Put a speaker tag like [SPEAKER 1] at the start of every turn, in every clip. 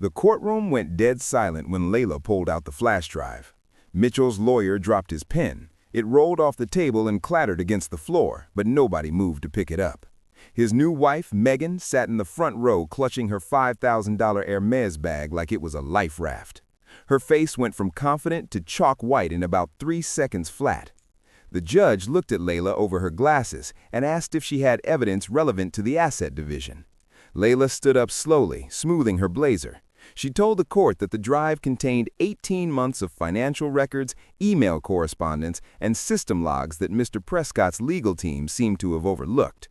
[SPEAKER 1] The courtroom went dead silent when Layla pulled out the flash drive. Mitchell's lawyer dropped his pen. It rolled off the table and clattered against the floor, but nobody moved to pick it up. His new wife, Megan, sat in the front row clutching her $5,000 Hermes bag like it was a life raft. Her face went from confident to chalk white in about 3 seconds flat. The judge looked at Layla over her glasses and asked if she had evidence relevant to the asset division. Layla stood up slowly, smoothing her blazer. She told the court that the drive contained 18 months of financial records, email correspondence, and system logs that Mr. Prescott's legal team seemed to have overlooked.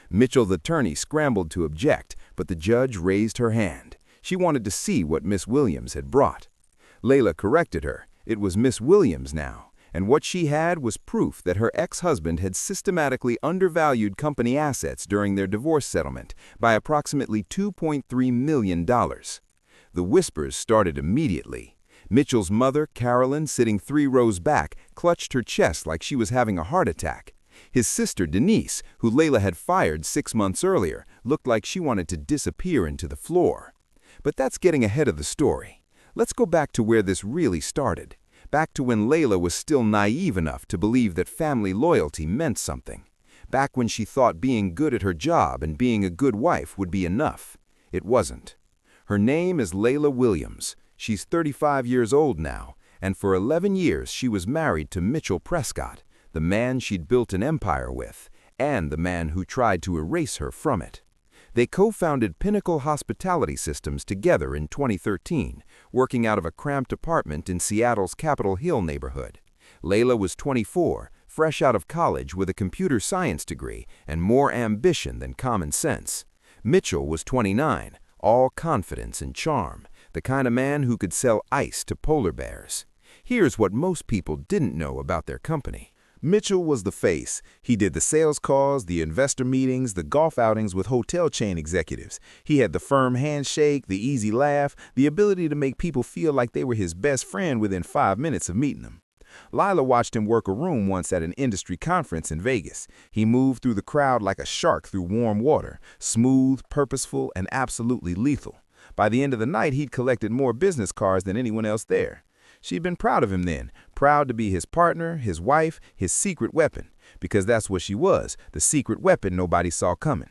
[SPEAKER 1] Mitchell's attorney scrambled to object, but the judge raised her hand. She wanted to see what Miss Williams had brought. Layla corrected her. It was Miss Williams now, and what she had was proof that her ex-husband had systematically undervalued company assets during their divorce settlement by approximately $2.3 million. The whispers started immediately. Mitchell's mother, Carolyn, sitting 3 rows back, clutched her chest like she was having a heart attack. His sister, Denise, who Layla had fired 6 months earlier, looked like she wanted to disappear into the floor. But that's getting ahead of the story. Let's go back to where this really started. Back to when Layla was still naive enough to believe that family loyalty meant something. Back when she thought being good at her job and being a good wife would be enough. It wasn't. Her name is Layla Williams. She's 35 years old now, and for 11 years she was married to Mitchell Prescott, the man she'd built an empire with, and the man who tried to erase her from it. They co-founded Pinnacle Hospitality Systems together in 2013, working out of a cramped apartment in Seattle's Capitol Hill neighborhood. Layla was 24, fresh out of college with a computer science degree and more ambition than common sense. Mitchell was 29, all confidence and charm, the kind of man who could sell ice to polar bears. Here's what most people didn't know about their company. Mitchell was the face. He did the sales calls, the investor meetings, the golf outings with hotel chain executives. He had the firm handshake, the easy laugh, the ability to make people feel like they were his best friend within 5 minutes of meeting them. Layla watched him work a room once at an industry conference in Vegas. He moved through the crowd like a shark through warm water, smooth, purposeful, and absolutely lethal. By the end of the night, he'd collected more business cards than anyone else there. She'd been proud of him then, proud to be his partner, his wife, his secret weapon, because that's what she was, the secret weapon nobody saw coming.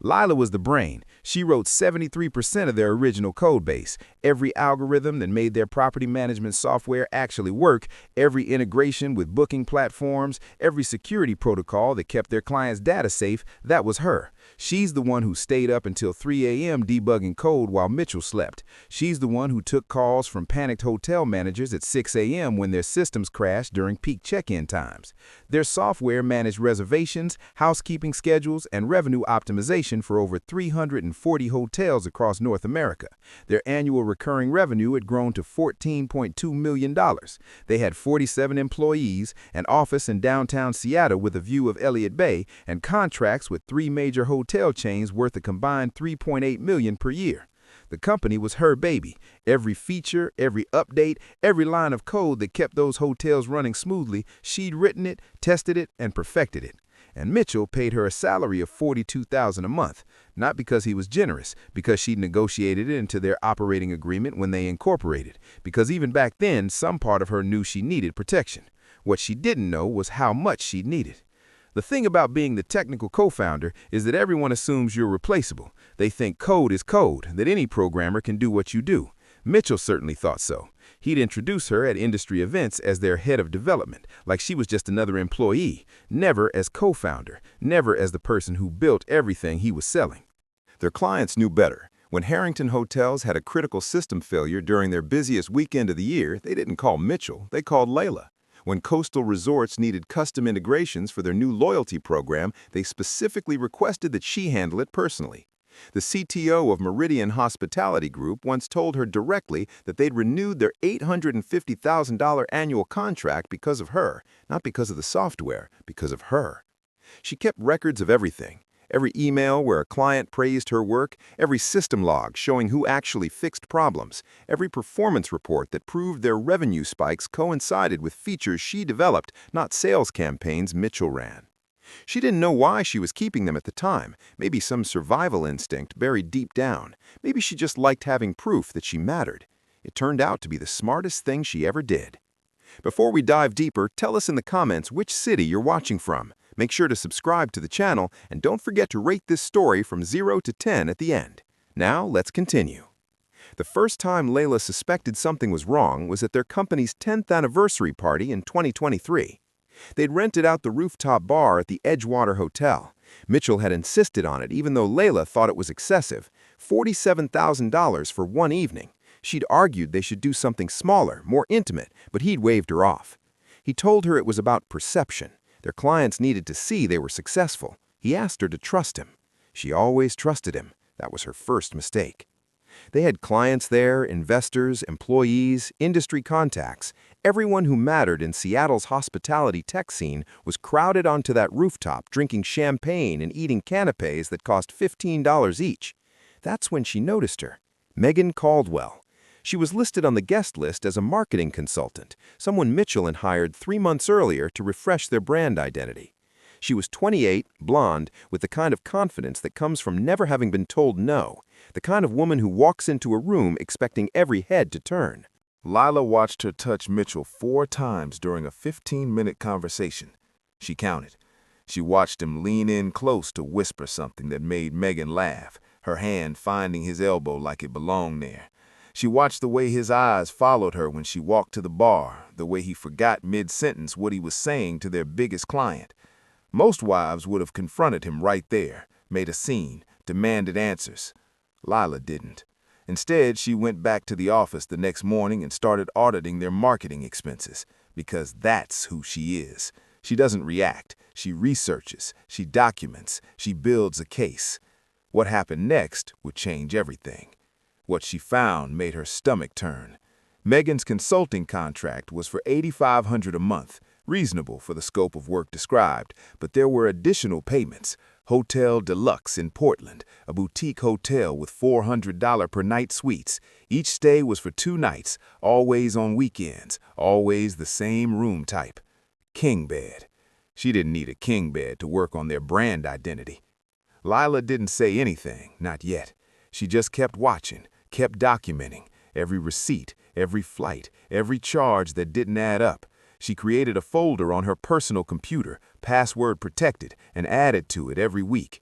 [SPEAKER 1] Layla was the brain. She wrote 73% of their original code base, every algorithm that made their property management software actually work, every integration with booking platforms, every security protocol that kept their clients' data safe. That was her. She's the one who stayed up until 3 a.m. debugging code while Mitchell slept. She's the one who took calls from panicked hotel managers at 6 a.m. when their systems crashed during peak check-in times. Their software managed reservations, housekeeping schedules, and revenue optimization for over 340 hotels across North America. Their annual recurring revenue had grown to $14.2 million. They had 47 employees, an office in downtown Seattle with a view of Elliott Bay, and contracts with 3 major hotel chains worth a combined $3.8 million per year. The company was her baby. Every feature, every update, every line of code that kept those hotels running smoothly, she'd written it, tested it, and perfected it. And Mitchell paid her a salary of $42,000 a month, not because he was generous, because she'd negotiated it into their operating agreement when they incorporated, because even back then, some part of her knew she needed protection. What she didn't know was how much she needed. The thing about being the technical co-founder is that everyone assumes you're replaceable. They think code is code, that any programmer can do what you do. Mitchell certainly thought so. He'd introduce her at industry events as their head of development, like she was just another employee, never as co-founder, never as the person who built everything he was selling. Their clients knew better. When Harrington Hotels had a critical system failure during their busiest weekend of the year, they didn't call Mitchell, they called Layla. When Coastal Resorts needed custom integrations for their new loyalty program, they specifically requested that she handle it personally. The CTO of Meridian Hospitality Group once told her directly that they'd renewed their $850,000 annual contract because of her, not because of the software, because of her. She kept records of everything. Every email where a client praised her work, every system log showing who actually fixed problems, every performance report that proved their revenue spikes coincided with features she developed, not sales campaigns Mitchell ran.
[SPEAKER 2] She didn't know why she was keeping them at the time, maybe some survival instinct buried deep down. Maybe she just liked having proof that she mattered. It turned out to be the smartest thing she ever did. Before we dive deeper, tell us in the comments which city you're watching from. Make sure to subscribe to the channel and don't forget to rate this story from 0 to 10 at the end. Now, let's continue. The first time Layla suspected something was wrong was at their company's 10th anniversary party in 2023. They'd rented out the rooftop bar at the Edgewater Hotel. Mitchell had insisted on it even though Layla thought it was excessive, $47,000 for one evening. She'd argued they should do something smaller, more intimate, but he'd waved her off. He told her it was about perception. Their clients needed to see they were successful. He asked her to trust him. She always trusted him. That was her first mistake. They had clients there, investors, employees, industry contacts. Everyone who mattered in Seattle's hospitality tech scene was crowded onto that rooftop drinking champagne and eating canapes that cost $15 each. That's when she noticed her. Megan Caldwell. She was listed on the guest list as a marketing consultant, someone Mitchell had hired 3 months earlier to refresh their brand identity. She was 28, blonde, with the kind of confidence that comes from never having been told no, the kind of woman who walks into a room expecting every head to turn.
[SPEAKER 1] Layla watched her touch Mitchell 4 times during a 15-minute conversation. She counted. She watched him lean in close to whisper something that made Megan laugh, her hand finding his elbow like it belonged there. She watched the way his eyes followed her when she walked to the bar, the way he forgot mid-sentence what he was saying to their biggest client. Most wives would have confronted him right there, made a scene, demanded answers. Layla didn't. Instead, she went back to the office the next morning and started auditing their marketing expenses, because that's who she is. She doesn't react. She researches. She documents. She builds a case. What happened next would change everything. What she found made her stomach turn. Megan's consulting contract was for $8,500 a month, reasonable for the scope of work described, but there were additional payments. Hotel Deluxe in Portland, a boutique hotel with $400 per night suites. Each stay was for 2 nights, always on weekends, always the same room type. King bed. She didn't need a king bed to work on their brand identity. Layla didn't say anything, not yet. She just kept watching, kept documenting every receipt, every flight, every charge that didn't add up. She created a folder on her personal computer, password protected, and added to it every week.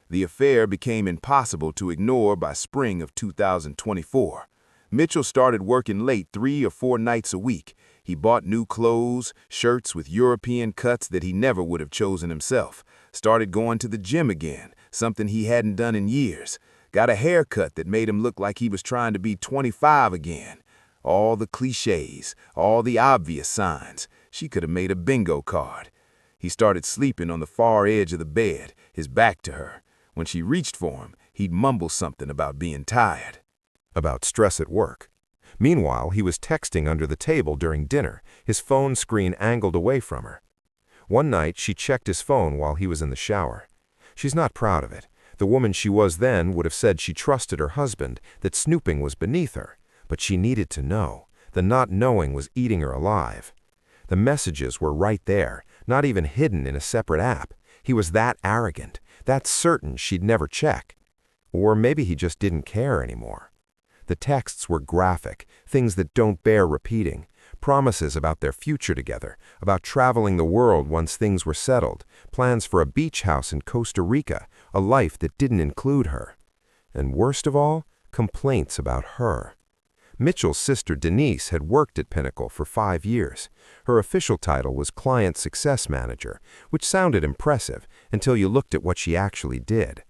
[SPEAKER 1] The affair became impossible to ignore by spring of 2024. Mitchell started working late 3 or 4 nights a week. He bought new clothes, shirts with European cuts that he never would have chosen himself. Started going to the gym again, something he hadn't done in years. Got a haircut that made him look like he was trying to be 25 again. All the cliches, all the obvious signs. She could have made a bingo card. He started sleeping on the far edge of the bed, his back to her. When she reached for him, he'd mumble something about being tired.
[SPEAKER 2] About stress at work. Meanwhile, he was texting under the table during dinner, his phone screen angled away from her. One night, she checked his phone while he was in the shower. She's not proud of it. The woman she was then would have said she trusted her husband, that snooping was beneath her. But she needed to know. The not knowing was eating her alive. The messages were right there, not even hidden in a separate app. He was that arrogant, that certain she'd never check. Or maybe he just didn't care anymore. The texts were graphic, things that don't bear repeating, promises about their future together, about traveling the world once things were settled, plans for a beach house in Costa Rica, a life that didn't include her. And worst of all, complaints about her. Mitchell's sister Denise had worked at Pinnacle for 5 years. Her official title was Client Success Manager, which sounded impressive until you looked at what she actually did.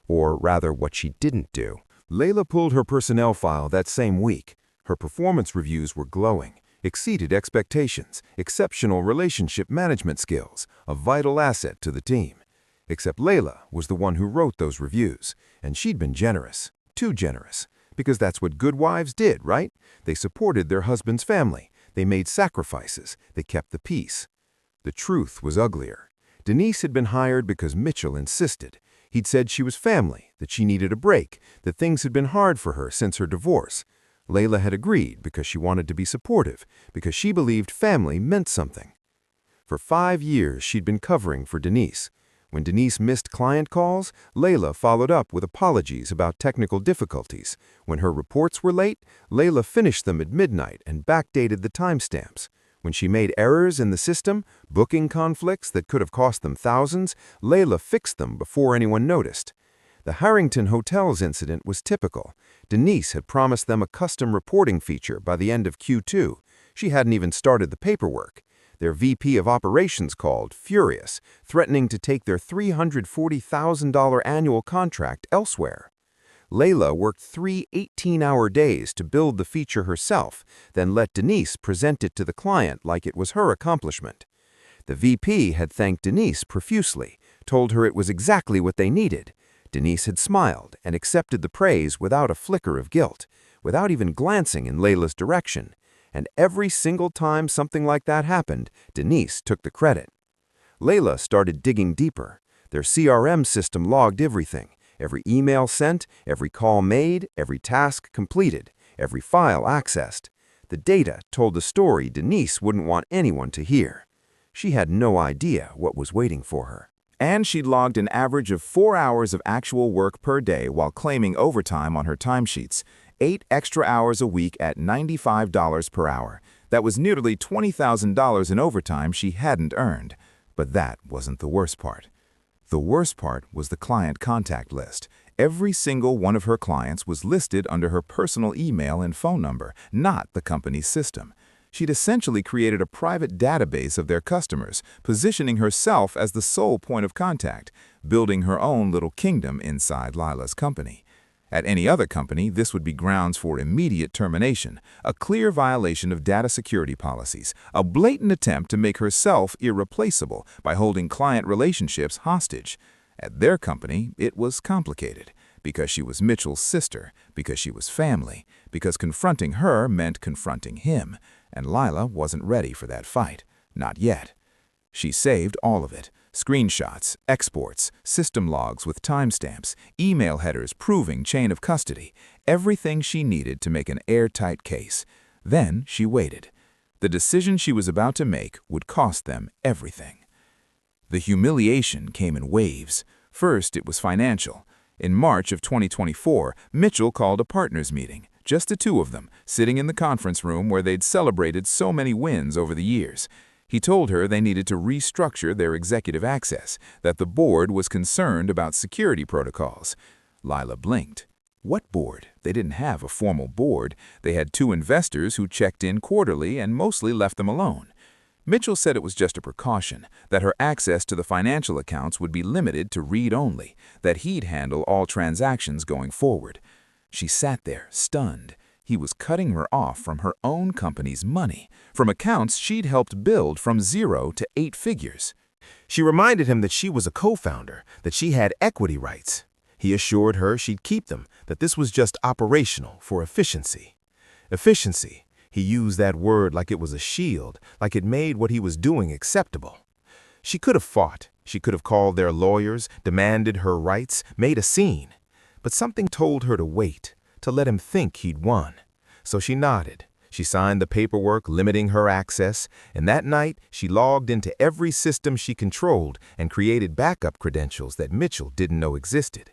[SPEAKER 2] Or rather, what she didn't do.
[SPEAKER 1] Layla pulled her personnel file that same week. Her performance reviews were glowing, exceeded expectations, exceptional relationship management skills, a vital asset to the team. Except Layla was the one who wrote those reviews, and she'd been generous, too generous. Because that's what good wives did, right? They supported their husband's family. They made sacrifices. They kept the peace. The truth was uglier. Denise had been hired because Mitchell insisted. He'd said she was family, that she needed a break, that things had been hard for her since her divorce. Layla had agreed because she wanted to be supportive, because she believed family meant something. For 5 years, she'd been covering for Denise.
[SPEAKER 2] When Denise missed client calls, Layla followed up with apologies about technical difficulties. When her reports were late, Layla finished them at midnight and backdated the timestamps. When she made errors in the system, booking conflicts that could have cost them thousands, Layla fixed them before anyone noticed. The Harrington Hotels incident was typical. Denise had promised them a custom reporting feature by the end of Q2. She hadn't even started the paperwork. Their VP of Operations called, furious, threatening to take their $340,000 annual contract elsewhere. Layla worked 3 18-hour days to build the feature herself, then let Denise present it to the client like it was her accomplishment. The VP had thanked Denise profusely, told her it was exactly what they needed. Denise had smiled and accepted the praise without a flicker of guilt, without even glancing in Layla's direction. And every single time something like that happened, Denise took the credit. Layla started digging deeper. Their CRM system logged everything. Every email sent, every call made, every task completed, every file accessed. The data told a story Denise wouldn't want anyone to hear. She had no idea what was waiting for her.
[SPEAKER 1] And she'd logged an average of 4 hours of actual work per day while claiming overtime on her timesheets. 8 extra hours a week at $95 per hour. That was nearly $20,000 in overtime she hadn't earned. But that wasn't the worst part. The worst part was the client contact list. Every single one of her clients was listed under her personal email and phone number, not the company's system. She'd essentially created a private database of their customers, positioning herself as the sole point of contact, building her own little kingdom inside Layla's company. At any other company, this would be grounds for immediate termination, a clear violation of data security policies, a blatant attempt to make herself irreplaceable by holding client relationships hostage. At their company, it was complicated, because she was Mitchell's sister, because she was family, because confronting her meant confronting him, and Layla wasn't ready for that fight. Not yet. She saved all of it. Screenshots, exports, system logs with timestamps, email headers proving chain of custody, everything she needed to make an airtight case. Then she waited. The decision she was about to make would cost them everything. The humiliation came in waves. First, it was financial. In March of 2024, Mitchell called a partners meeting, just the two of them, sitting in the conference room where they'd celebrated so many wins over the years. He told her they needed to restructure their executive access, that the board was concerned about security protocols. Layla blinked. What board? They didn't have a formal board. They had 2 investors who checked in quarterly and mostly left them alone. Mitchell said it was just a precaution, that her access to the financial accounts would be limited to read-only, that he'd handle all transactions going forward. She sat there, stunned. He was cutting her off from her own company's money, from accounts she'd helped build from 0 to 8 figures. She reminded him that she was a co-founder, that she had equity rights. He assured her she'd keep them, that this was just operational for efficiency. Efficiency. He used that word like it was a shield, like it made what he was doing acceptable. She could have fought. She could have called their lawyers, demanded her rights, made a scene. But something told her to wait, to let him think he'd won. So she nodded. She signed the paperwork limiting her access, and that night she logged into every system she controlled and created backup credentials that Mitchell didn't know existed.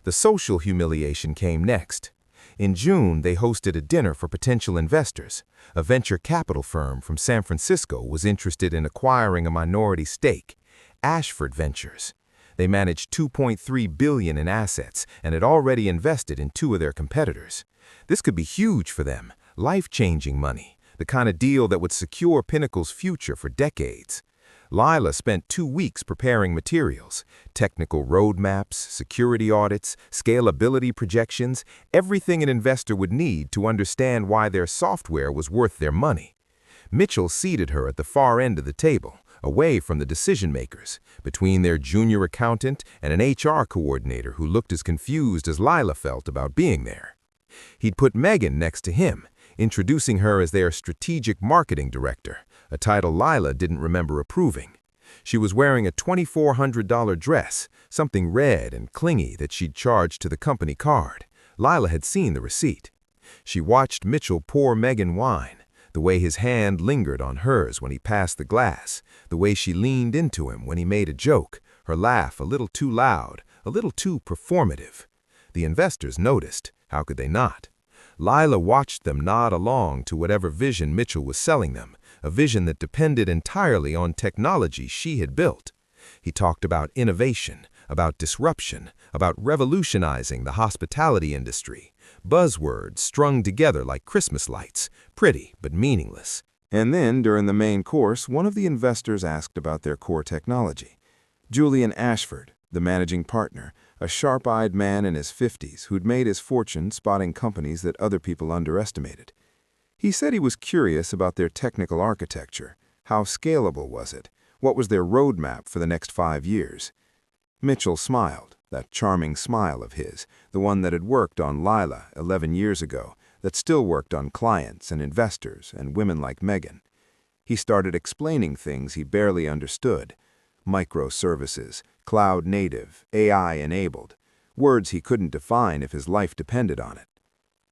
[SPEAKER 1] The social humiliation came next. In June, they hosted a dinner for potential investors. A venture capital firm from San Francisco was interested in acquiring a minority stake, Ashford Ventures. They managed $2.3 billion in assets and had already invested in 2 of their competitors. This could be huge for them, life-changing money, the kind of deal that would secure Pinnacle's future for decades. Layla spent 2 weeks preparing materials, technical roadmaps, security audits, scalability projections, everything an investor would need to understand why their software was worth their money. Mitchell seated her at the far end of the table, away from the decision-makers, between their junior accountant and an HR coordinator who looked as confused as Layla felt about being there. He'd put Megan next to him, introducing her as their strategic marketing director, a title Layla didn't remember approving. She was wearing a $2,400 dress, something red and clingy that she'd charged to the company card. Layla had seen the receipt. She watched Mitchell pour Megan wine, the way his hand lingered on hers when he passed the glass, the way she leaned into him when he made a joke,
[SPEAKER 2] her laugh a little too loud, a little too performative. The investors noticed. How could they not? Layla watched them nod along to whatever vision Mitchell was selling them, a vision that depended entirely on technology she had built. He talked about innovation, about disruption, about revolutionizing the hospitality industry. Buzzwords strung together like Christmas lights, pretty but meaningless. And then, during the main course, one of the investors asked about their core technology. Julian Ashford, the managing partner, a sharp-eyed man in his 50s who'd made his fortune spotting companies that other people underestimated. He said he was curious about their technical architecture. How scalable was it? What was their roadmap for the next 5 years? Mitchell smiled, that charming smile of his, the one that had worked on Layla 11 years ago, that still worked on clients and investors and women like Megan. He started explaining things he barely understood. Microservices, cloud native, AI enabled, words he couldn't define if his life depended on it.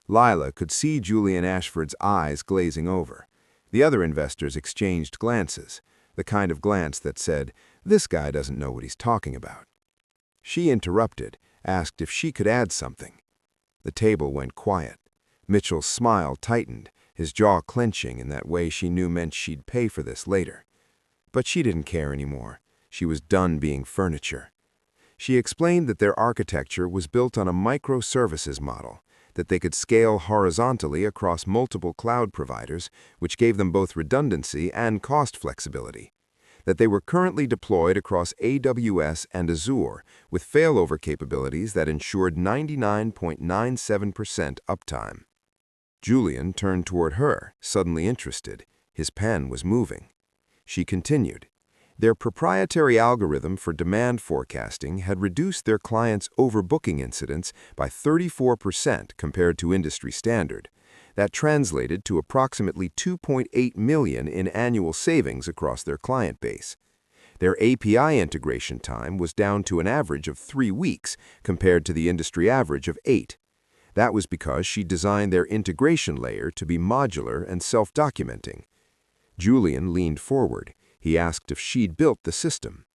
[SPEAKER 2] Layla could see Julian Ashford's eyes glazing over. The other investors exchanged glances, the kind of glance that said, "This guy doesn't know what he's talking about." She interrupted, asked if she could add something. The table went quiet. Mitchell's smile tightened, his jaw clenching in that way she knew meant she'd pay for this later. But she didn't care anymore. She was done being furniture. She explained that their architecture was built on a microservices model, that they could scale horizontally across multiple cloud providers, which gave them both redundancy and cost flexibility, that they were currently deployed across AWS and Azure with failover capabilities that ensured 99.97% uptime. Julian turned toward her, suddenly interested. His pen was moving. She continued. Their proprietary algorithm for demand forecasting had reduced their clients' overbooking incidents by 34% compared to industry standard. That translated to approximately $2.8 million in annual savings across their client base. Their API integration time was down to an average of 3 weeks compared to the industry average of 8. That was because she designed their integration layer to be modular and self-documenting. Julian leaned forward. He asked if she'd built the system.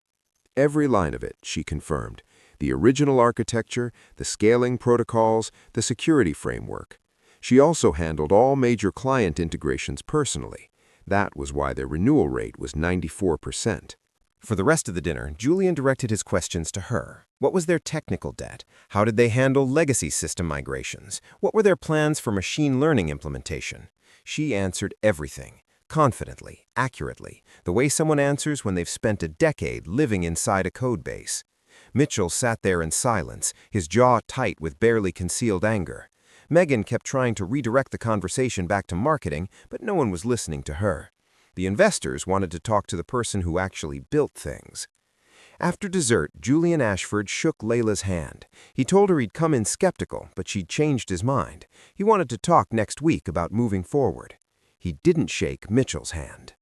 [SPEAKER 2] Every line of it, she confirmed. The original architecture, the scaling protocols, the security framework. She also handled all major client integrations personally. That was why their renewal rate was 94%. For the rest of the dinner, Julian directed his questions to her. What was their technical debt? How did they handle legacy system migrations? What were their plans for machine learning implementation? She answered everything. Confidently, accurately, the way someone answers when they've spent a decade living inside a code base. Mitchell sat there in silence, his jaw tight with barely concealed anger. Megan kept trying to redirect the conversation back to marketing, but no one was listening to her. The investors wanted to talk to the person who actually built things. After dessert, Julian Ashford shook Layla's hand. He told her he'd come in skeptical, but she'd changed his mind. He wanted to talk next week about moving forward. He didn't shake Mitchell's hand.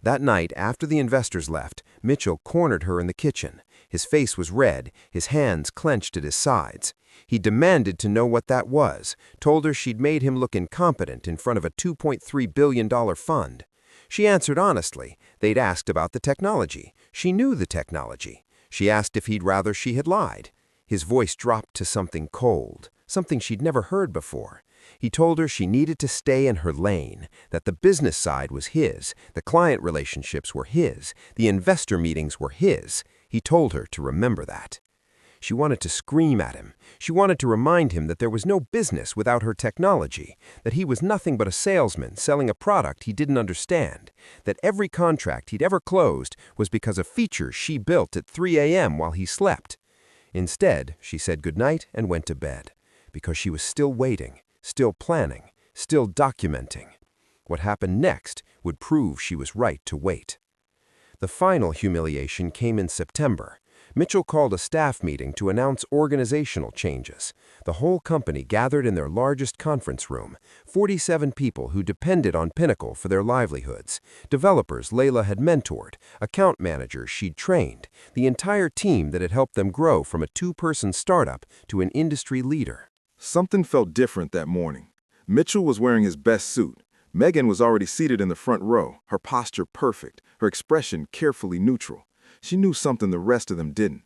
[SPEAKER 2] That night, after the investors left, Mitchell cornered her in the kitchen. His face was red, his hands clenched at his sides. He demanded to know what that was, told her she'd made him look incompetent in front of a $2.3 billion fund. She answered honestly. They'd asked about the technology. She knew the technology. She asked if he'd rather she had lied. His voice dropped to something cold, something she'd never heard before. He told her she needed to stay in her lane, that the business side was his, the client relationships were his, the investor meetings were his. He told her to remember that. She wanted to scream at him. She wanted to remind him that there was no business without her technology, that he was nothing but a salesman selling a product he didn't understand, that every contract he'd ever closed was because of features she built at 3 a.m. while he slept. Instead, she said goodnight and went to bed, because she was still waiting, still planning, still documenting. What happened next would prove she was right to wait. The final humiliation came in September. Mitchell called a staff meeting to announce organizational changes. The whole company gathered in their largest conference room, 47 people who depended on Pinnacle for their livelihoods, developers Layla had mentored, account managers she'd trained, the entire team that had helped them grow from a 2-person startup to an industry leader.
[SPEAKER 3] Something felt different that morning. Mitchell was wearing his best suit. Megan was already seated in the front row, her posture perfect, her expression carefully neutral. She knew something the rest of them didn't.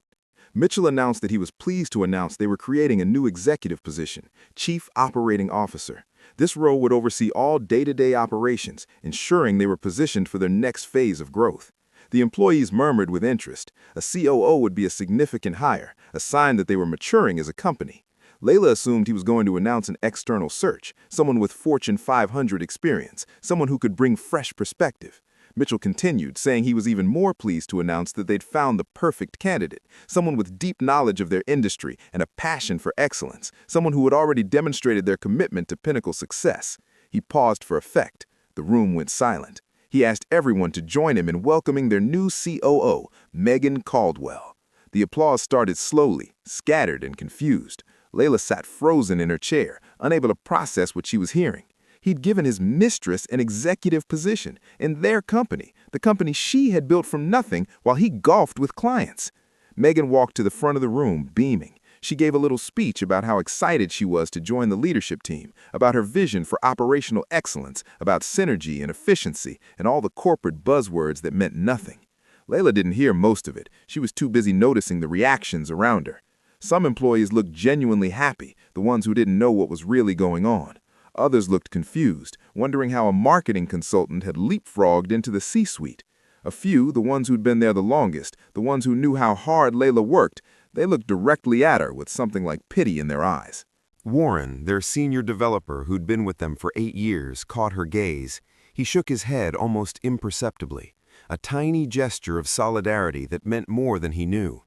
[SPEAKER 3] Mitchell announced that he was pleased to announce they were creating a new executive position, Chief Operating Officer. This role would oversee all day-to-day operations, ensuring they were positioned for their next phase of growth. The employees murmured with interest. A COO would be a significant hire, a sign that they were maturing as a company. Layla assumed he was going to announce an external search, someone with Fortune 500 experience, someone who could bring fresh perspective. Mitchell continued, saying he was even more pleased to announce that they'd found the perfect candidate, someone with deep knowledge of their industry and a passion for excellence, someone who had already demonstrated their commitment to pinnacle success. He paused for effect. The room went silent. He asked everyone to join him in welcoming their new COO, Megan Caldwell. The applause started slowly, scattered and confused. Layla sat frozen in her chair, unable to process what she was hearing. He'd given his mistress an executive position in their company, the company she had built from nothing while he golfed with clients. Megan walked to the front of the room, beaming. She gave a little speech about how excited she was to join the leadership team, about her vision for operational excellence, about synergy and efficiency, and all the corporate buzzwords that meant nothing. Layla didn't hear most of it. She was too busy noticing the reactions around her. Some employees looked genuinely happy, the ones who didn't know what was really going on. Others looked confused, wondering how a marketing consultant had leapfrogged into the C-suite. A few, the ones who'd been there the longest, the ones who knew how hard Layla worked, they looked directly at her with something like pity in their eyes.
[SPEAKER 4] Warren, their senior developer who'd been with them for 8 years, caught her gaze. He shook his head almost imperceptibly, a tiny gesture of solidarity that meant more than he knew.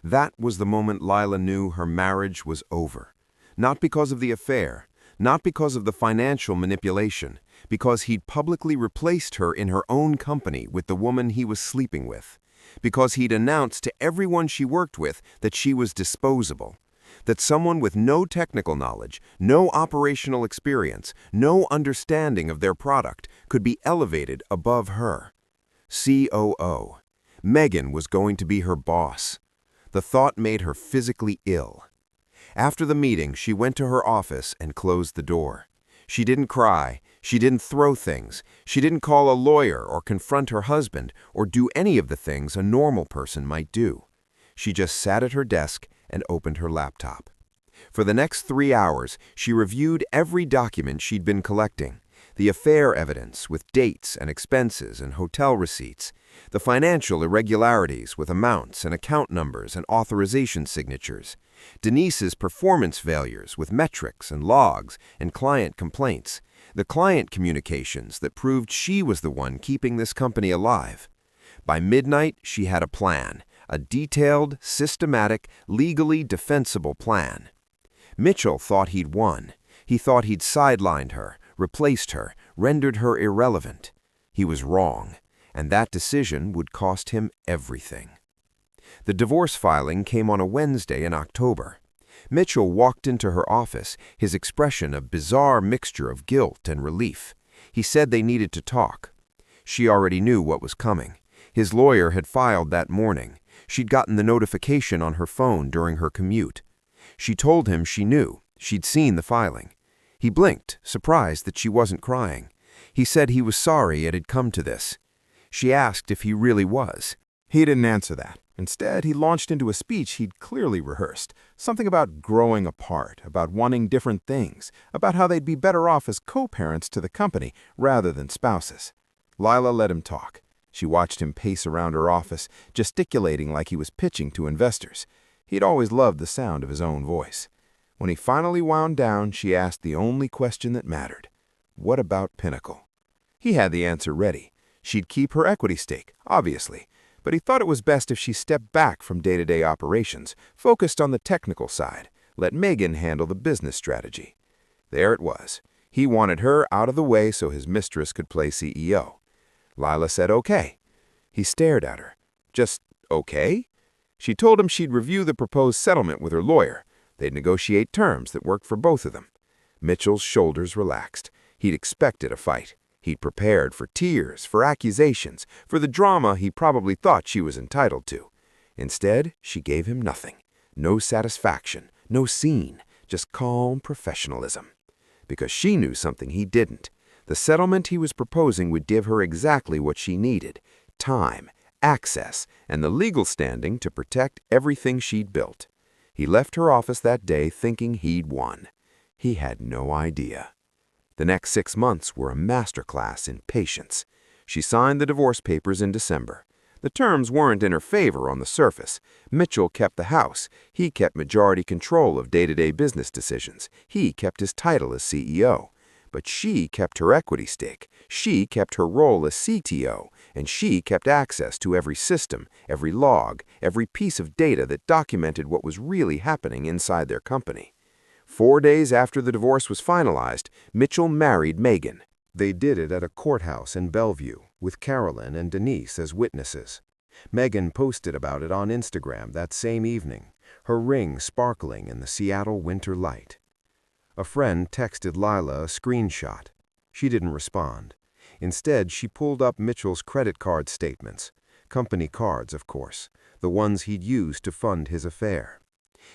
[SPEAKER 4] That was the moment Layla knew her marriage was over. Not because of the affair, not because of the financial manipulation, because he'd publicly replaced her in her own company with the woman he was sleeping with, because he'd announced to everyone she worked with that she was disposable, that someone with no technical knowledge, no operational experience, no understanding of their product could be elevated above her. COO. Megan was going to be her boss. The thought made her physically ill. After the meeting, she went to her office and closed the door. She didn't cry, she didn't throw things, she didn't call a lawyer or confront her husband or do any of the things a normal person might do. She just sat at her desk and opened her laptop. For the next 3 hours, she reviewed every document she'd been collecting, the affair evidence with dates and expenses and hotel receipts, the financial irregularities with amounts and account numbers and authorization signatures, Denise's performance failures with metrics and logs and client complaints, the client communications that proved she was the one keeping this company alive. By midnight, she had a plan, a detailed, systematic, legally defensible plan. Mitchell thought he'd won. He thought he'd sidelined her, replaced her, rendered her irrelevant. He was wrong, and that decision would cost him everything. The divorce filing came on a Wednesday in October. Mitchell walked into her office, his expression a bizarre mixture of guilt and relief. He said they needed to talk. She already knew what was coming. His lawyer had filed that morning. She'd gotten the notification on her phone during her commute. She told him she knew. She'd seen the filing. He blinked, surprised that she wasn't crying. He said he was sorry it had come to this. She asked if he really was.
[SPEAKER 3] He didn't answer that. Instead, he launched into a speech he'd clearly rehearsed, something about growing apart, about wanting different things, about how they'd be better off as co-parents to the company rather than spouses. Layla let him talk. She watched him pace around her office, gesticulating like he was pitching to investors. He'd always loved the sound of his own voice. When he finally wound down, she asked the only question that mattered. What about Pinnacle? He had the answer ready. She'd keep her equity stake, obviously, but he thought it was best if she stepped back from day-to-day operations, focused on the technical side, let Megan handle the business strategy. There it was. He wanted her out of the way so his mistress could play CEO. Layla said okay. He stared at her. Just okay? She told him she'd review the proposed settlement with her lawyer. They'd negotiate terms that worked for both of them. Mitchell's shoulders relaxed. He'd expected a fight. He'd prepared for tears, for accusations, for the drama he probably thought she was entitled to. Instead, she gave him nothing. No satisfaction, no scene, just calm professionalism. Because she knew something he didn't. The settlement he was proposing would give her exactly what she needed: time,
[SPEAKER 2] access, and the legal standing to protect everything she'd built. He left her office that day thinking he'd won. He had no idea. The next 6 months were a masterclass in patience. She signed the divorce papers in December. The terms weren't in her favor on the surface. Mitchell kept the house. He kept majority control of day-to-day business decisions. He kept his title as CEO. But she kept her equity stake. She kept her role as CTO. And she kept access to every system, every log, every piece of data that documented what was really happening inside their company. 4 days after the divorce was finalized, Mitchell married Megan. They did it at a courthouse in Bellevue, with Carolyn and Denise as witnesses. Megan posted about it on Instagram that same evening, her ring sparkling in the Seattle winter light. A friend texted Layla a screenshot. She didn't respond. Instead, she pulled up Mitchell's credit card statements, company cards, of course, the ones he'd used to fund his affair.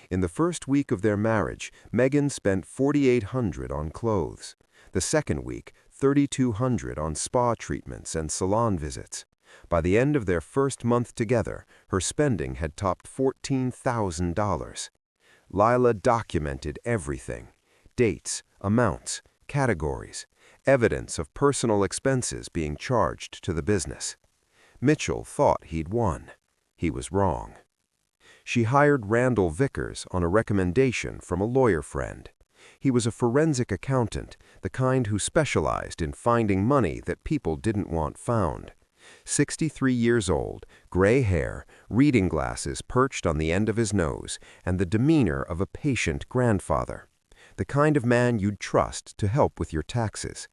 [SPEAKER 2] In the first week of their marriage, Megan spent $4,800 on clothes. The second week, $3,200 on spa treatments and salon visits. By the end of their first month together, her spending had topped $14,000. Layla documented everything: dates, amounts, categories, evidence of personal expenses being charged to the business. Mitchell thought he'd won. He was wrong. She hired Randall Vickers on a recommendation from a lawyer friend. He was a forensic accountant, the kind who specialized in finding money that people didn't want found. 63 years old, gray hair, reading glasses perched on the end of his nose, and the demeanor of a patient grandfather. The kind of man you'd trust to help with your taxes.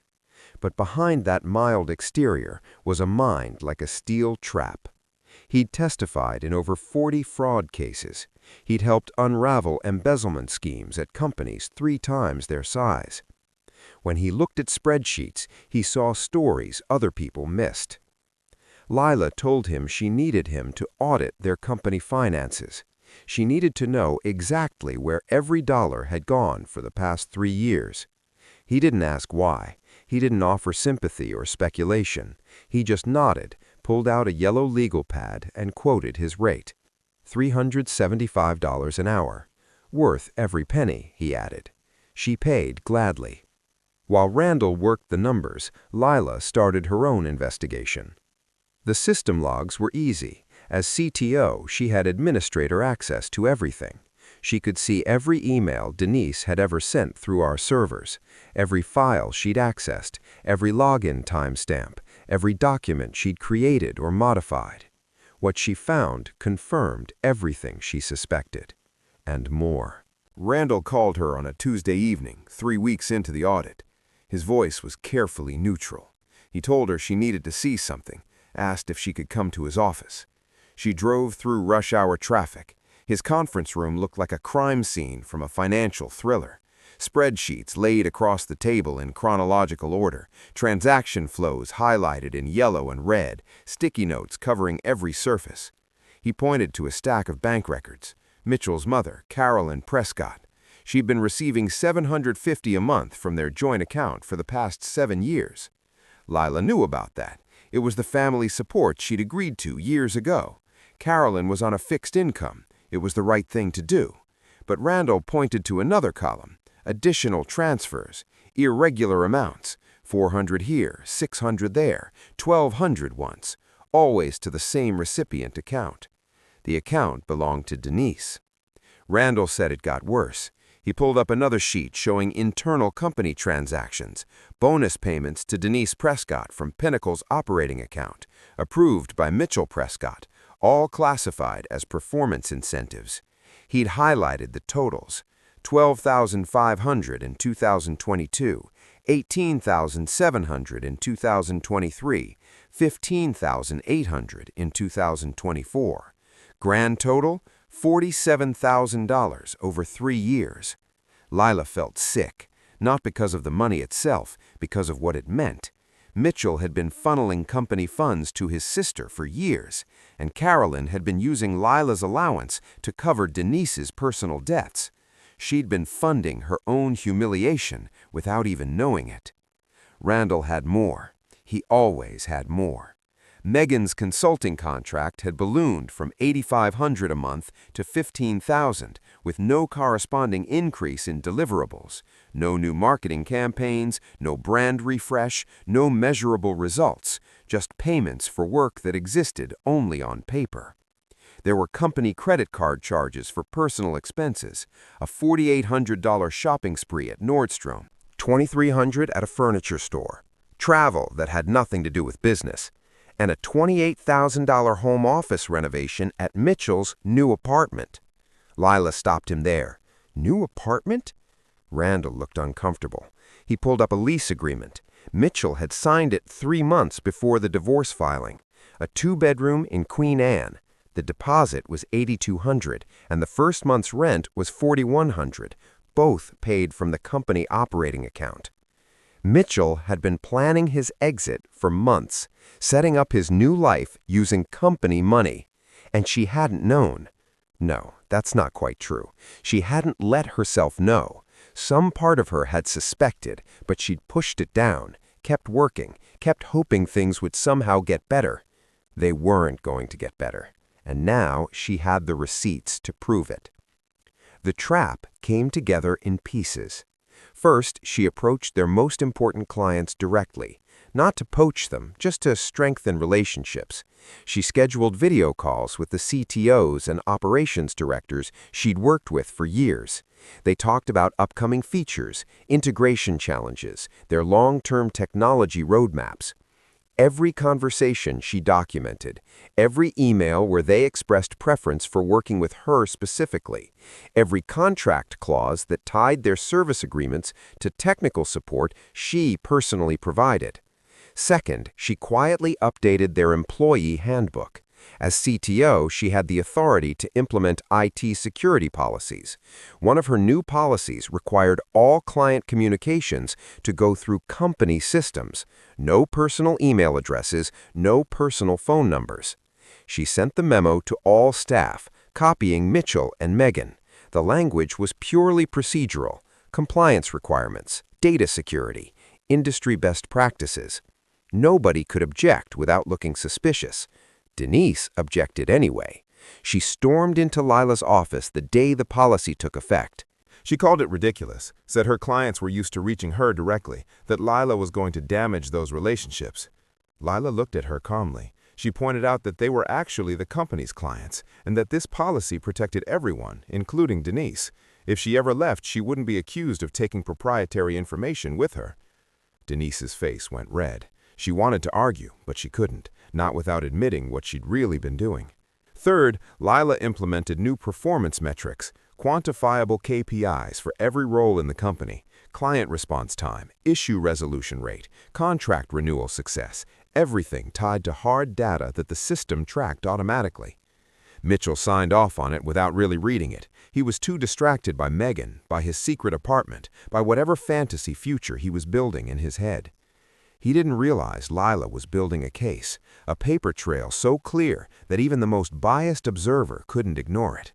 [SPEAKER 2] But behind that mild exterior was a mind like a steel trap. He'd testified in over 40 fraud cases. He'd helped unravel embezzlement schemes at companies 3 times their size. When he looked at spreadsheets, he saw stories other people missed. Layla told him she needed him to audit their company finances. She needed to know exactly where every dollar had gone for the past 3 years. He didn't ask why. He didn't offer sympathy or speculation. He just nodded, pulled out a yellow legal pad, and quoted his rate. $375 an hour. Worth every penny, he added. She paid gladly. While Randall worked the numbers, Layla started her own investigation. The system logs were easy. As CTO, she had administrator access to everything. She could see every email Denise had ever sent through our servers, every file she'd accessed, every login timestamp, every document she'd created or modified. What she found confirmed everything she suspected, and more.
[SPEAKER 1] Randall called her on a Tuesday evening, 3 weeks into the audit. His voice was carefully neutral. He told her she needed to see something, asked if she could come to his office. She drove through rush-hour traffic. His conference room looked like a crime scene from a financial thriller. Spreadsheets laid across the table in chronological order, transaction flows highlighted in yellow and red, sticky notes covering every surface. He pointed to a stack of bank records. Mitchell's mother, Carolyn Prescott. She'd been receiving $750 a month from their joint account for the past 7 years. Layla knew about that. It was the family support she'd agreed to years ago. Carolyn was on a fixed income. It was the right thing to do. But Randall pointed to another column, additional transfers, irregular amounts, 400 here, 600 there, 1,200 once, always to the same recipient account. The account belonged to Denise. Randall said it got worse. He pulled up another sheet showing internal company transactions, bonus payments to Denise Prescott from Pinnacle's operating account, approved by Mitchell Prescott, all classified as performance incentives. He'd highlighted the totals: $12,500 in 2022, $18,700 in 2023, $15,800 in 2024. Grand total, $47,000 over 3 years. Layla felt sick, not because of the money itself, because of what it meant. Mitchell had been funneling company funds to his sister for years, and Carolyn had been using Layla's allowance to cover Denise's personal debts. She'd been funding her own humiliation without even knowing it. Randall had more. He always had more.
[SPEAKER 4] Megan's consulting contract had ballooned from $8,500 a month to $15,000, with no corresponding increase in deliverables, no new marketing campaigns, no brand refresh, no measurable results, just payments for work that existed only on paper. There were company credit card charges for personal expenses, a $4,800 shopping spree at Nordstrom, $2,300 at a furniture store, travel that had nothing to do with business, and a $28,000 home office renovation at Mitchell's new apartment. Layla stopped him there. New apartment? Randall looked uncomfortable. He pulled up a lease agreement. Mitchell had signed it 3 months before the divorce filing. A 2-bedroom in Queen Anne. The deposit was $8,200, and the first month's rent was $4,100, both paid from the company operating account. Mitchell had been planning his exit for months, setting up his new life using company money, and she hadn't known. No, that's not quite true. She hadn't let herself know. Some part of her had suspected, but she'd pushed it down, kept working, kept hoping things would somehow get better. They weren't going to get better, and now she had the receipts to prove it. The trap came together in pieces. First, she approached their most important clients directly, not to poach them, just to strengthen relationships. She scheduled video calls with the CTOs and operations directors she'd worked with for years. They talked about upcoming features, integration challenges, their long-term technology roadmaps. Every conversation she documented, every email where they expressed preference for working with her specifically, every contract clause that tied their service agreements to technical support she personally provided. Second, she quietly updated their employee handbook. As CTO, she had the authority to implement IT security policies. One of her new policies required all client communications to go through company systems. No personal email addresses, no personal phone numbers. She sent the memo to all staff, copying Mitchell and Megan. The language was purely procedural: compliance requirements, data security, industry best practices. Nobody could object without looking suspicious. Denise objected anyway. She stormed into Layla's office the day the policy took effect.
[SPEAKER 1] She called it ridiculous, said her clients were used to reaching her directly, that Layla was going to damage those relationships. Layla looked at her calmly. She pointed out that they were actually the company's clients, and that this policy protected everyone, including Denise. If she ever left, she wouldn't be accused of taking proprietary information with her. Denise's face went red. She wanted to argue, but she couldn't, not without admitting what she'd really been doing. Third, Layla implemented new performance metrics, quantifiable KPIs for every role in the company: client response time, issue resolution rate, contract renewal success, everything tied to hard data that the system tracked automatically. Mitchell signed off on it without really reading it. He was too distracted by Megan, by his secret apartment, by whatever fantasy future he was building in his head. He didn't realize Layla was building a case, a paper trail so clear that even the most biased observer couldn't ignore it.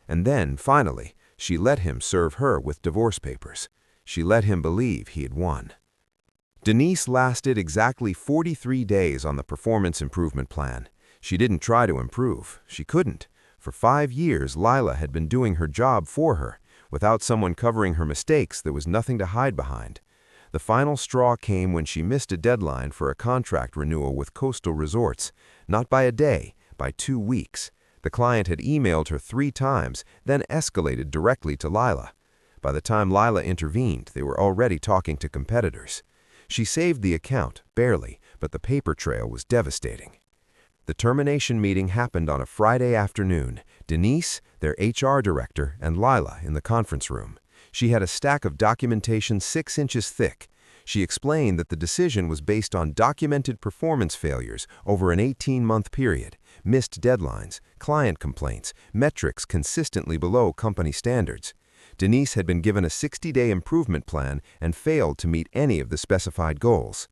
[SPEAKER 1] And then, finally, she let him serve her with divorce papers. She let him believe he had won. Denise lasted exactly 43 days on the performance improvement plan. She didn't try to improve. She couldn't. For 5 years, Layla had been doing her job for her. Without someone covering her mistakes, there was nothing to hide behind. The final straw came when she missed a deadline for a contract renewal with Coastal Resorts, not by a day, by 2 weeks. The client had emailed her 3 times, then escalated directly to Layla. By the time Layla intervened, they were already talking to competitors. She saved the account, barely, but the paper trail was devastating. The termination meeting happened on a Friday afternoon. Denise, their HR director, and Layla in the conference room. She had a stack of documentation 6 inches thick. She explained that the decision was based on documented performance failures over an 18-month period, missed deadlines, client complaints, metrics consistently below company standards. Denise had been given a 60-day improvement plan and failed to meet any of the specified goals.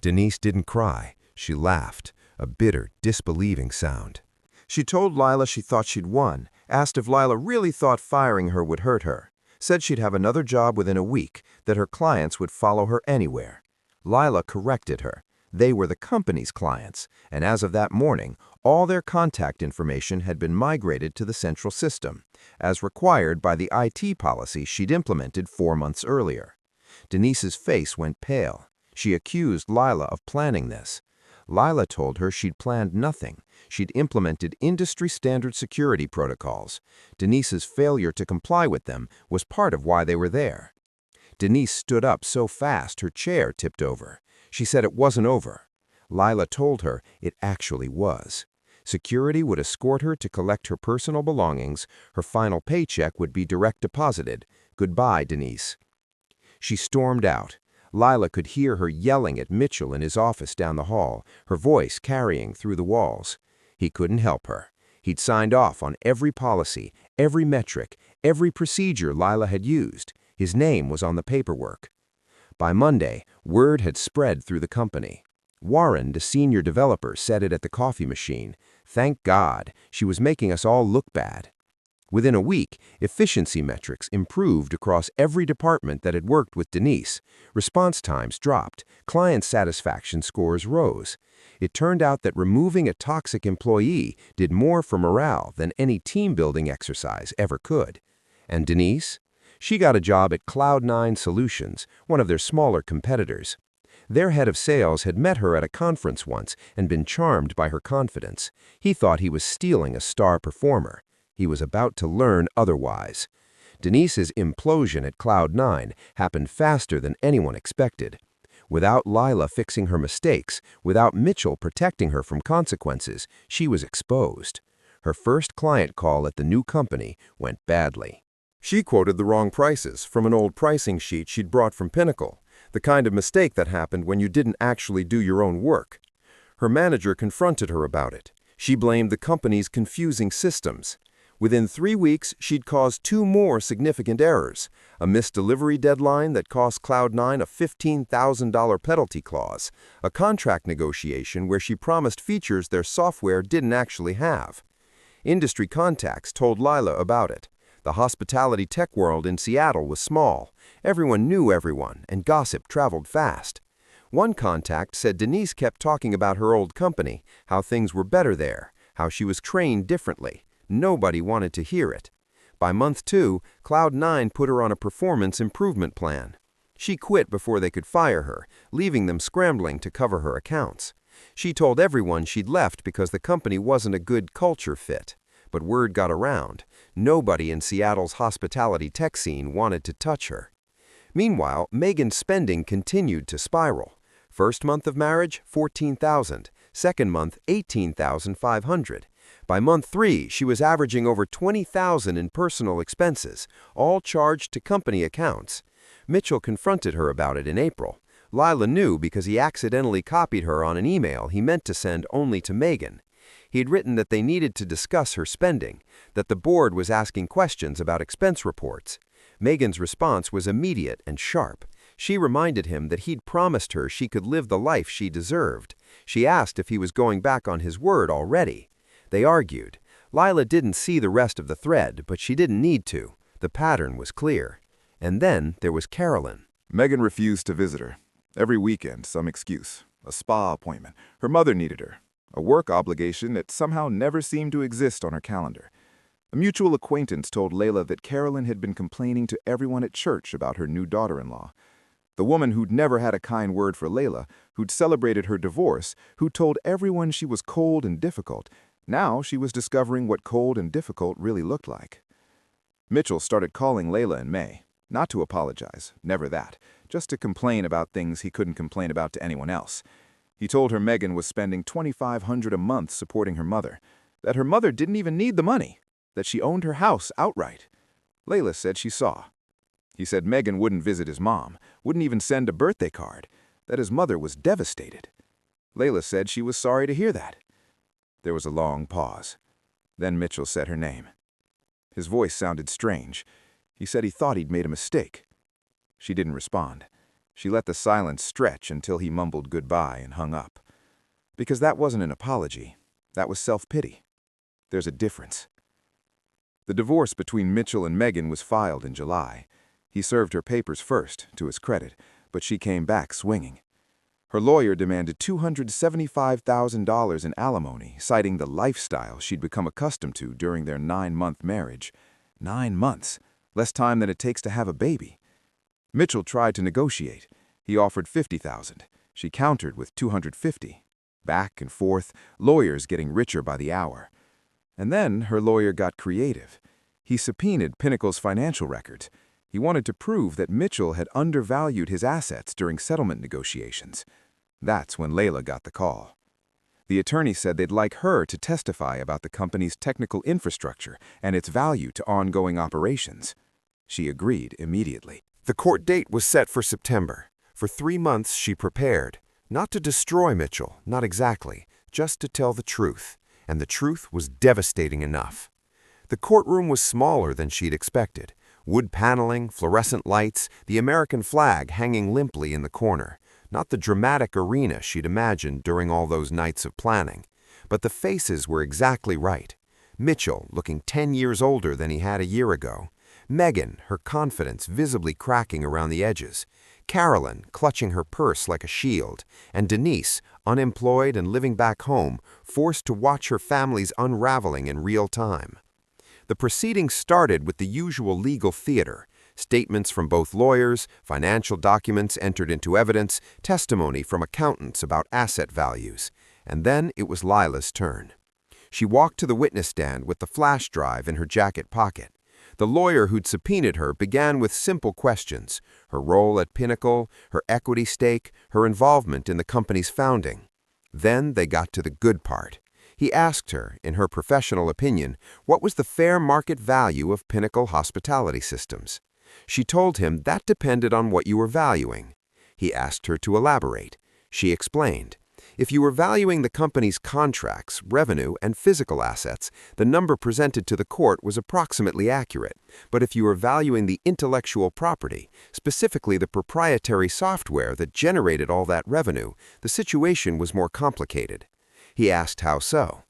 [SPEAKER 1] Denise didn't cry. She laughed, a bitter, disbelieving sound. She told Layla she thought she'd won, asked if Layla really thought firing her would hurt her. Said she'd have another job within a week, that her clients would follow her anywhere. Layla corrected her.
[SPEAKER 2] They were the company's clients, and as of that morning, all their contact information had been migrated to the central system, as required by the IT policy she'd implemented 4 months earlier. Denise's face went pale. She accused Layla of planning this. Layla told her she'd planned nothing. She'd implemented industry-standard security protocols. Denise's failure to comply with them was part of why they were there. Denise stood up so fast her chair tipped over. She said it wasn't over. Layla told her it actually was. Security would escort her to collect her personal belongings. Her final paycheck would be direct deposited. Goodbye, Denise. She stormed out. Layla could hear her yelling at Mitchell in his office down the hall, her voice carrying through the walls. He couldn't help her. He'd signed off on every policy, every metric, every procedure Layla had used. His name was on the paperwork. By Monday, word had spread through the company. Warren, the senior developer, said it at the coffee machine. Thank God, she was making us all look bad. Within a week, efficiency metrics improved across every department that had worked with Denise. Response times dropped. Client satisfaction scores rose. It turned out that removing a toxic employee did more for morale than any team-building exercise ever could. And Denise? She got a job at Cloud9 Solutions, one of their smaller competitors. Their head of sales had met her at a conference once and been charmed by her confidence. He thought he was stealing a star performer. He was about to learn otherwise. Denise's implosion at Cloud9 happened faster than anyone expected. Without Layla fixing her mistakes, without Mitchell protecting her from consequences, she was exposed. Her first client call at the new company went badly.
[SPEAKER 4] She quoted the wrong prices from an old pricing sheet she'd brought from Pinnacle, the kind of mistake that happened when you didn't actually do your own work. Her manager confronted her about it. She blamed the company's confusing systems. Within 3 weeks, she'd caused 2 more significant errors: a missed delivery deadline that cost Cloud9 a $15,000 penalty clause, a contract negotiation where she promised features their software didn't actually have. Industry contacts told Layla about it. The hospitality tech world in Seattle was small. Everyone knew everyone, and gossip traveled fast. One contact said Denise kept talking about her old company, how things were better there, how she was trained differently. Nobody wanted to hear it. By month 2, Cloud9 put her on a performance improvement plan. She quit before they could fire her, leaving them scrambling to cover her accounts. She told everyone she'd left because the company wasn't a good culture fit. But word got around. Nobody in Seattle's hospitality tech scene wanted to touch her. Meanwhile, Megan's spending continued to spiral. First month of marriage, $14,000. Second month, $18,500. By month 3, she was averaging over $20,000 in personal expenses, all charged to company accounts. Mitchell confronted her about it in April. Layla knew because he accidentally copied her on an email he meant to send only to Megan. He'd written that they needed to discuss her spending, that the board was asking questions about expense reports. Megan's response was immediate and sharp. She reminded him that he'd promised her she could live the life she deserved. She asked if he was going back on his word already. They argued. Layla didn't see the rest of the thread, but she didn't need to. The pattern was clear. And then there was Carolyn.
[SPEAKER 3] Megan refused to visit her. Every weekend, some excuse. A spa appointment. Her mother needed her. A work obligation that somehow never seemed to exist on her calendar. A mutual acquaintance told Layla that Carolyn had been complaining to everyone at church about her new daughter-in-law. The woman who'd never had a kind word for Layla, who'd celebrated her divorce, who told everyone she was cold and difficult. Now she was discovering what cold and difficult really looked like. Mitchell started calling Layla in May. Not to apologize, never that. Just to complain about things he couldn't complain about to anyone else. He told her Megan was spending $2,500 a month supporting her mother, that her mother didn't even need the money, that she owned her house outright. Layla said she saw. He said Megan wouldn't visit his mom, wouldn't even send a birthday card, that his mother was devastated. Layla said she was sorry to hear that. There was a long pause. Then Mitchell said her name. His voice sounded strange. He said he thought he'd made a mistake. She didn't respond. She let the silence stretch until he mumbled goodbye and hung up. Because that wasn't an apology. That was self-pity. There's a difference. The divorce between Mitchell and Megan was filed in July. He served her papers first, to his credit, but she came back swinging. Her lawyer demanded $275,000 in alimony, citing the lifestyle she'd become accustomed to during their 9-month marriage. 9 months, less time than it takes to have a baby. Mitchell tried to negotiate. He offered $50,000. She countered with $250,000. Back and forth, lawyers getting richer by the hour. And then her lawyer got creative. He subpoenaed Pinnacle's financial records. He wanted to prove that Mitchell had undervalued his assets during settlement negotiations. That's when Layla got the call. The attorney said they'd like her to testify about the company's technical infrastructure and its value to ongoing operations. She agreed immediately.
[SPEAKER 4] The court date was set for September. For 3 months she prepared, not to destroy Mitchell, not exactly, just to tell the truth, and the truth was devastating enough. The courtroom was smaller than she'd expected. Wood paneling, fluorescent lights, the American flag hanging limply in the corner. Not the dramatic arena she'd imagined during all those nights of planning. But the faces were exactly right. Mitchell, looking 10 years older than he had a year ago. Megan, her confidence visibly cracking around the edges. Carolyn, clutching her purse like a shield. And Denise, unemployed and living back home, forced to watch her family's unraveling in real time. The proceedings started with the usual legal theater. Statements from both lawyers, financial documents entered into evidence, testimony from accountants about asset values. And then it was Layla's turn. She walked to the witness stand with the flash drive in her jacket pocket. The lawyer who'd subpoenaed her began with simple questions: her role at Pinnacle, her equity stake, her involvement in the company's founding. Then they got to the good part. He asked her, in her professional opinion, what was the fair market value of Pinnacle Hospitality Systems. She told him that depended on what you were valuing. He asked her to elaborate. She explained. If you were valuing the company's contracts, revenue, and physical assets, the number presented to the court was approximately accurate. But if you were valuing the intellectual property, specifically the proprietary software that generated all that revenue, the situation was more complicated. He asked how so.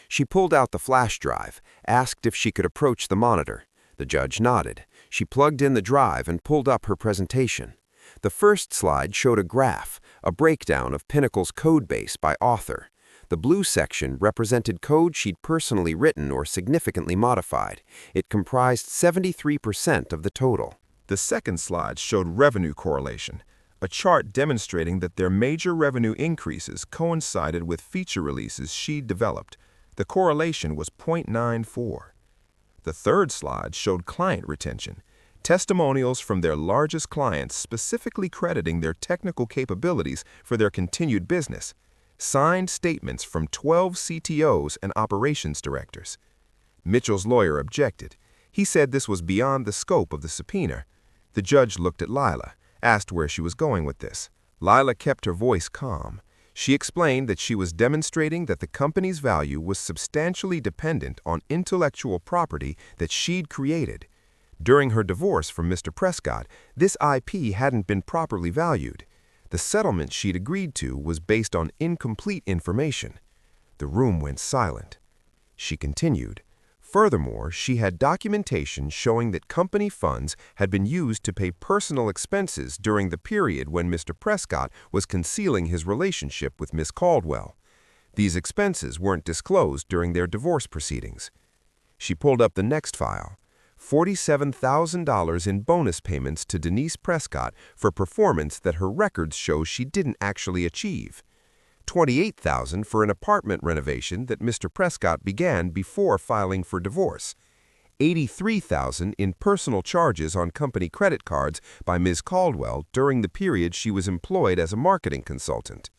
[SPEAKER 4] She pulled out the flash drive, asked if she could approach the monitor. The judge nodded. She plugged in the drive and pulled up her presentation. The first slide showed a graph, a breakdown of Pinnacle's code base by author. The blue section represented code she'd personally written or significantly modified. It comprised 73% of the total.
[SPEAKER 3] The second slide showed revenue correlation, a chart demonstrating that their major revenue increases coincided with feature releases she'd developed. The correlation was 0.94. The third slide showed client retention, testimonials from their largest clients specifically crediting their technical capabilities for their continued business, signed statements from 12 CTOs and operations directors. Mitchell's lawyer objected. He said this was beyond the scope of the subpoena. The judge looked at Layla, asked where she was going with this. Layla kept her voice calm. She explained that she was demonstrating that the company's value was substantially dependent on intellectual property that she'd created. During her divorce from Mr. Prescott, this IP hadn't been properly valued. The settlement she'd agreed to was based on incomplete information. The room went silent. She continued. Furthermore, she had documentation showing that company funds had been used to pay personal expenses during the period when Mr. Prescott was concealing his relationship with Miss Caldwell. These expenses weren't disclosed during their divorce proceedings. She pulled up the next file. $47,000 in bonus payments to Denise Prescott for performance that her records show she didn't actually achieve. $28,000 for an apartment renovation that Mr. Prescott began before filing for divorce. $83,000 in personal charges on company credit cards by Ms. Caldwell during the period she was employed as a marketing consultant.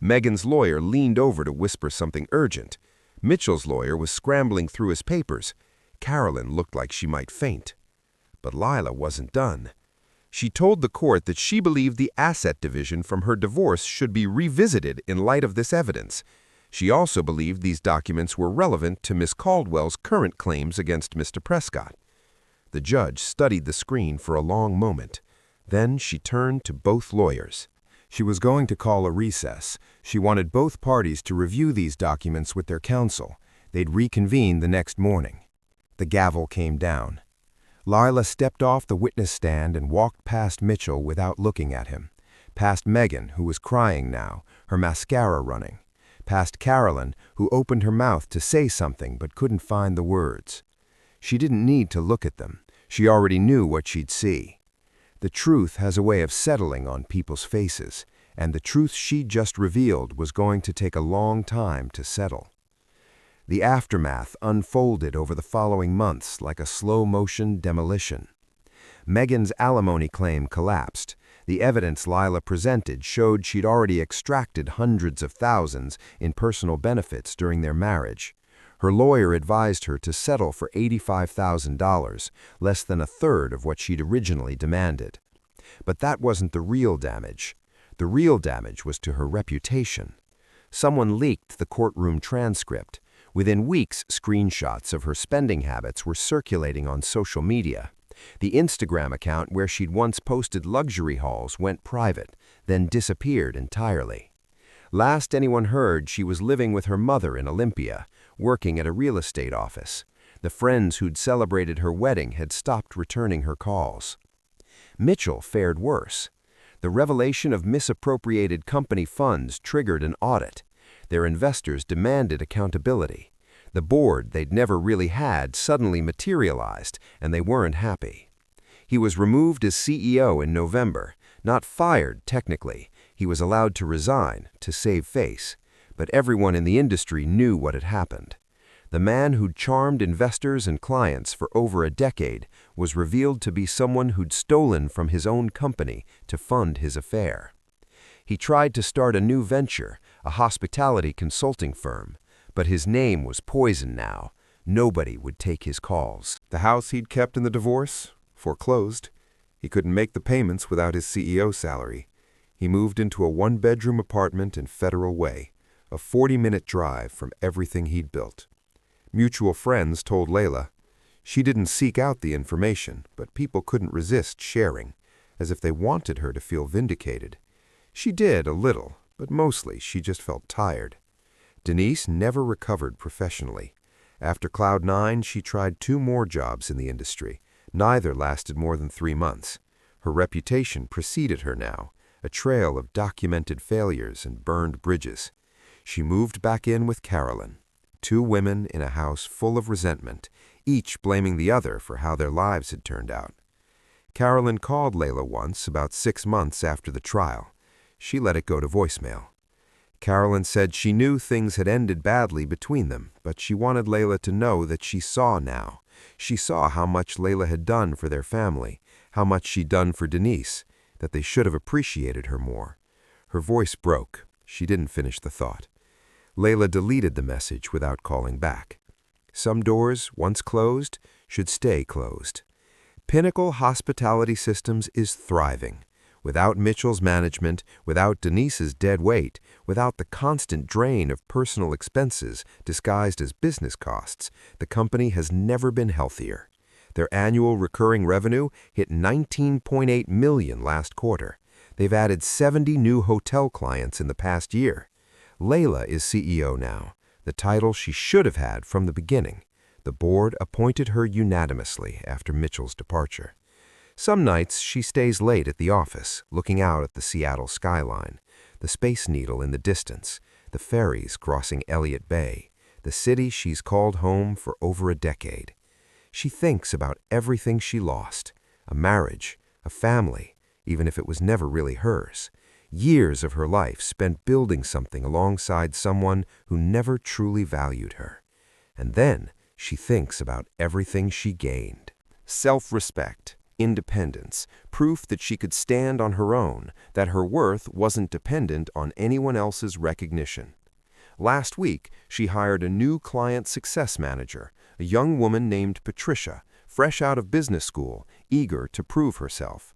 [SPEAKER 3] Megan's lawyer leaned over to whisper something urgent. Mitchell's lawyer was scrambling through his papers. Carolyn looked like she might faint. But Layla wasn't done. She told the court that she believed the asset division from her divorce should be revisited in light of this evidence. She also believed these documents were relevant to Miss Caldwell's current claims against Mr. Prescott. The judge studied the screen for a long moment. Then she turned to both lawyers. She was going to call a recess. She wanted both parties to review these documents with their counsel. They'd reconvene the next morning. The gavel came down. Layla stepped off the witness stand and walked past Mitchell without looking at him.
[SPEAKER 4] Past Megan, who was crying now, her mascara running. Past Carolyn, who opened her mouth to say something but couldn't find the words. She didn't need to look at them. She already knew what she'd see. The truth has a way of settling on people's faces, and the truth she'd just revealed was going to take a long time to settle. The aftermath unfolded over the following months like a slow-motion demolition. Megan's alimony claim collapsed. The evidence Layla presented showed she'd already extracted hundreds of thousands in personal benefits during their marriage. Her lawyer advised her to settle for $85,000, less than a third of what she'd originally demanded. But that wasn't the real damage. The real damage was to her reputation. Someone leaked the courtroom transcript. Within weeks, screenshots of her spending habits were circulating on social media. The Instagram account where she'd once posted luxury hauls went private, then disappeared entirely. Last anyone heard, she was living with her mother in Olympia, working at a real estate office. The friends who'd celebrated her wedding had stopped returning her calls. Mitchell fared worse. The revelation of misappropriated company funds triggered an audit. Their investors demanded accountability. The board they'd never really had suddenly materialized, and they weren't happy. He was removed as CEO in November. Not fired, technically. He was allowed to resign, to save face. But everyone in the industry knew what had happened. The man who'd charmed investors and clients for over a decade was revealed to be someone who'd stolen from his own company to fund his affair. He tried to start a new venture, a hospitality consulting firm, but his name was poison now. Nobody would take his calls.
[SPEAKER 3] The house he'd kept in the divorce? Foreclosed. He couldn't make the payments without his CEO salary. He moved into a one-bedroom apartment in Federal Way, a 40-minute drive from everything he'd built. Mutual friends told Layla. She didn't seek out the information, but people couldn't resist sharing, as if they wanted her to feel vindicated. She did a little, but mostly she just felt tired. Denise never recovered professionally. After Cloud 9, she tried 2 more jobs in the industry. Neither lasted more than 3 months. Her reputation preceded her now, a trail of documented failures and burned bridges. She moved back in with Carolyn. 2 women in a house full of resentment, each blaming the other for how their lives had turned out. Carolyn called Layla once, about 6 months after the trial. She let it go to voicemail. Carolyn said she knew things had ended badly between them, but she wanted Layla to know that she saw now. She saw how much Layla had done for their family, how much she'd done for Denise, that they should have appreciated her more. Her voice broke. She didn't finish the thought. Layla deleted the message without calling back. Some doors, once closed, should stay closed. Pinnacle Hospitality Systems is thriving. Without Mitchell's management, without Denise's dead weight, without the constant drain of personal expenses disguised as business costs, the company has never been healthier. Their annual recurring revenue hit $19.8 million last quarter. They've added 70 new hotel clients in the past year. Layla is CEO now, the title she should have had from the beginning. The board appointed her unanimously after Mitchell's departure. Some nights she stays late at the office, looking out at the Seattle skyline, the Space Needle in the distance, the ferries crossing Elliott Bay, the city she's called home for over a decade. She thinks about everything she lost, a marriage, a family, even if it was never really hers. Years of her life spent building something alongside someone who never truly valued her. And then she thinks about everything she gained. Self-respect. Independence, proof that she could stand on her own, that her worth wasn't dependent on anyone else's recognition. Last week, she hired a new client success manager, a young woman named Patricia, fresh out of business school, eager to prove herself.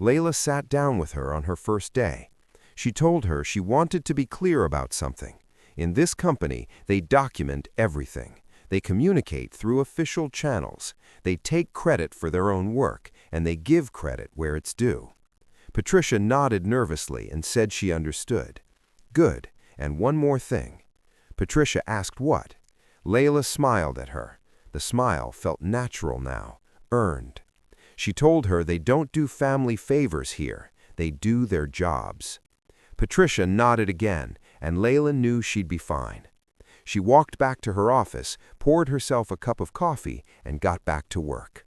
[SPEAKER 3] Layla sat down with her on her first day. She told her she wanted to be clear about something. In this company, they document everything. They communicate through official channels. They take credit for their own work, and they give credit where it's due. Patricia nodded nervously and said she understood. Good, and one more thing. Patricia asked what? Layla smiled at her. The smile felt natural now, earned. She told her they don't do family favors here.
[SPEAKER 4] They do their jobs. Patricia nodded again, and Layla knew she'd be fine. She walked back to her office, poured herself a cup of coffee, and got back to work.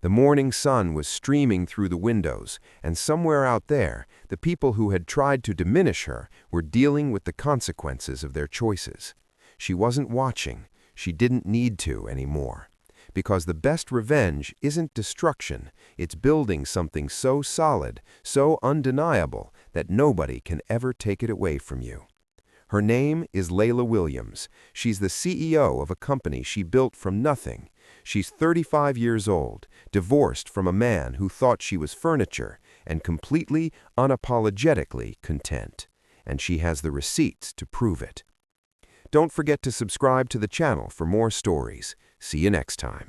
[SPEAKER 4] The morning sun was streaming through the windows, and somewhere out there, the people who had tried to diminish her were dealing with the consequences of their choices. She wasn't watching. She didn't need to anymore. Because the best revenge isn't destruction, it's building something so solid, so undeniable, that nobody can ever take it away from you. Her name is Layla Williams. She's the CEO of a company she built from nothing. She's 35 years old, divorced from a man who thought she was furniture, and completely, unapologetically content. And she has the receipts to prove it. Don't forget to subscribe to the channel for more stories. See you next time.